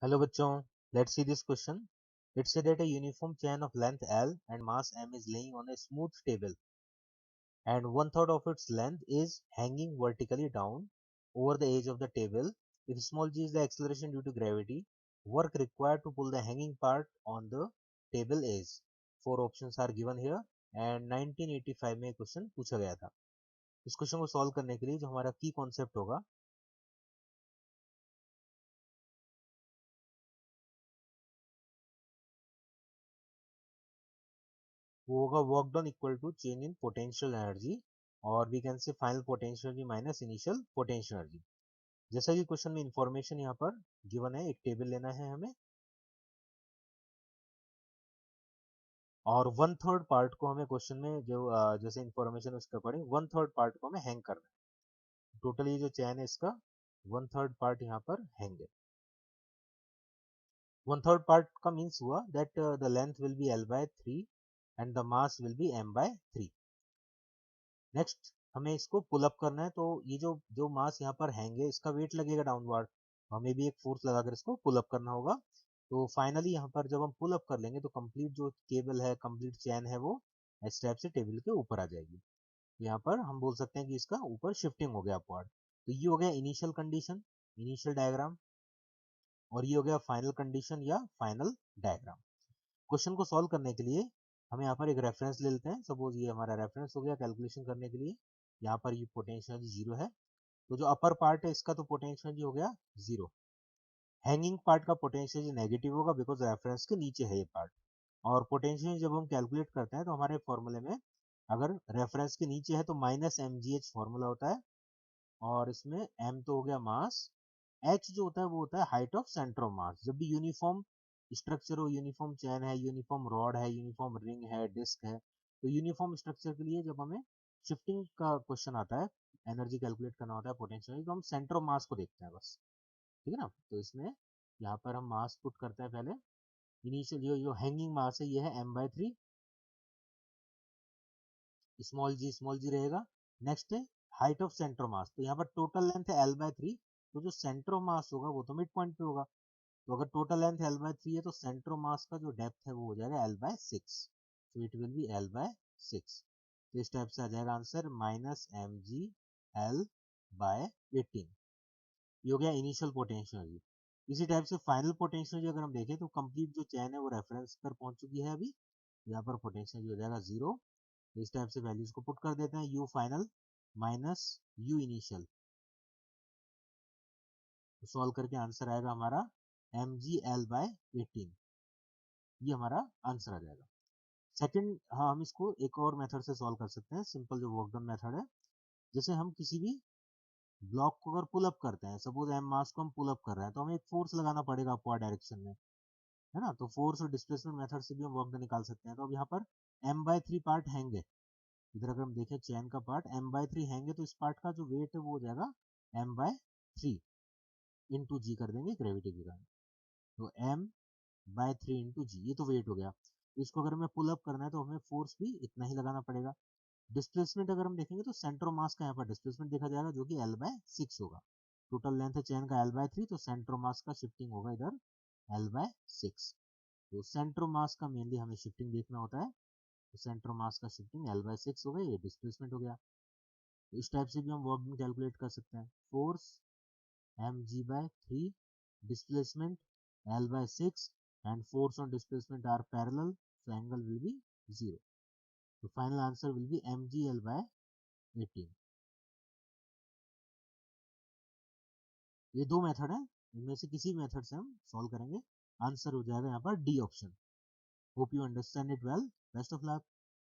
Hello bachon, let's see this question. It said that a uniform chain of length L and mass M is laying on a smooth table and one third of its length is hanging vertically down over the edge of the table. If small g is the acceleration due to gravity, work required to pull the hanging part on the table is. Four options are given here and 1985 में question पूछा गया था. इस question को solve करने के लिए जो हमारा की कॉन्सेप्ट होगा वो होगा work done equal to change in potential energy और we can say final potential energy minus initial potential energy. जैसा कि क्वेश्चन में इंफॉर्मेशन यहाँ पर गिवन है, एक टेबल लेना है हमें और वन थर्ड पार्ट को हमें क्वेश्चन में जो जैसे इंफॉर्मेशन उसके अकॉर्डिंग वन थर्ड पार्ट को हमें हैंग करना है. टोटल ये जो चैन है इसका वन थर्ड पार्ट यहाँ पर हैंग है. वन थर्ड पार्ट का मीन्स हुआ that the length will be L by 3 and the mass will be M by 3. Next हमें इसको पुल अप करना है, तो ये जो जो मास यहाँ पर हैंगे इसका वेट लगेगा डाउनवर्ड, हमें भी एक फोर्स लगाकर इसको पुल अप करना होगा. तो फाइनली यहाँ पर जब हम पुल अप कर लेंगे तो कंप्लीट जो केबल है, कंप्लीट चैन है, वो इस टाइप से टेबल के ऊपर आ जाएगी. तो यहाँ पर हम बोल सकते हैं कि इसका ऊपर शिफ्टिंग हो गया अपवर्ड. तो ये हो गया इनिशियल कंडीशन, इनिशियल डायग्राम, और ये हो गया फाइनल कंडीशन या फाइनल डायग्राम. क्वेश्चन को सॉल्व करने के लिए हम यहाँ पर एक रेफरेंस ले लेते हैं. सपोज ये हमारा रेफरेंस हो गया कैलकुलेशन करने के लिए. यहाँ पर ये पोटेंशियल जीरो है, तो जो अपर पार्ट है इसका तो पोटेंशियल हो गया जीरो. हैंगिंग पार्ट का पोटेंशियल नेगेटिव होगा बिकॉज रेफरेंस के नीचे है ये पार्ट. और पोटेंशियल जब हम कैलकुलेट करते हैं तो हमारे फॉर्मूले में अगर रेफरेंस के नीचे है तो माइनस mgh फॉर्मूला होता है, और इसमें m तो हो गया मास, h जो होता है वो होता है height of centre of mass. जब भी यूनिफॉर्म स्ट्रक्चर हो, यूनिफॉर्म चैन है, यूनिफॉर्म रॉड है, यूनिफॉर्म रिंग है, डिस्क है, तो यूनिफॉर्म स्ट्रक्चर के लिए जब हमें शिफ्टिंग का क्वेश्चन आता है, एनर्जी कैलकुलेट करना होता है पोटेंशियल, तो हम सेंटर ऑफ मास को देखते हैं बस. ठीक है ना. तो इसमें यहाँ पर हम मास पुट करते हैं पहले. इनिशियल जो हैंगिंग मास है ये है m/3, स्मॉल जी रहेगा. नेक्स्ट है हाइट ऑफ सेंटर मास, तो यहाँ पर टोटल लेंथ है L/3, तो जो सेंटर ऑफ मास होगा वो तो मिड पॉइंट पे होगा. तो अगर टोटल लेंथ L/3 है तो सेंटर ऑफ मास का जो डेप्थ है वो हो जाएगा L/6, तो इट विल बी L/6. तो इस टाइप से आ जाएगा आंसर माइनस mg L/18. ये हो गया इनिशियल पोटेंशियल. इसी टाइप से फाइनल पोटेंशियल अगर हम देखें तो कंप्लीट जो चैन है वो रेफरेंस पर पहुंच चुकी है अभी. यहाँ पर पोटेंशियल हो जाएगा जीरो. इस टाइप से वैल्यूज को पुट कर देते हैं. You final minus you initial, तो सॉल्व करके आंसर आएगा हमारा mg/18. ये हमारा आंसर आ जाएगा. सेकंड, हाँ, हम इसको एक और मेथड से सॉल्व कर सकते हैं, सिंपल जो वर्क डन मेथड है. जैसे हम किसी भी ब्लॉक को अगर पुल अप करते हैं, सपोज एम मास को हम पुल अप कर रहे हैं, तो हमें एक फोर्स लगाना पड़ेगा अपवर्ड डायरेक्शन में, है ना. तो फोर्स और डिस्प्लेसमेंट मेथड से भी हम वर्क डन निकाल सकते हैं. तो अब यहाँ पर m/3 पार्ट हैंगे. इधर अगर हम देखें चैन का पार्ट m/3 हैंगे, तो इस पार्ट का जो वेट है वो हो जाएगा m/3 इंटू जी कर देंगे ग्रेविटी के कारण. तो m/3 इंटू जी, ये तो वेट हो गया. तो इसको अगर हमें पुल अप करना है तो हमें फोर्स भी इतना ही लगाना पड़ेगा. डिस्प्लेसमेंट अगर हम देखेंगे तो सेंटर ऑफ मास का यहाँ पर डिस्प्लेसमेंट देखा जाएगा जो कि L/6 होगा. टोटल लेंथ है चैन का L/3, तो सेंटर ऑफ मास का शिफ्टिंग होगा इधर L/6. तो सेंटर ऑफ मास का मेनली हमें शिफ्टिंग देखना होता है, तो सेंटर ऑफ मास का शिफ्टिंग L/6 हो गया, ये डिस्प्लेसमेंट हो गया. तो इस टाइप से भी हम वर्क कैलकुलेट कर सकते हैं. Force mg/3, displacement L/6, and force on displacement are parallel, so angle will be 0. So final answer will be mg L/18. ये दो मेथड है, इनमें से किसी मेथड से हम सॉल्व करेंगे. आंसर हो जाएगा यहाँ पर D option. Hope you understand it well. Best of luck.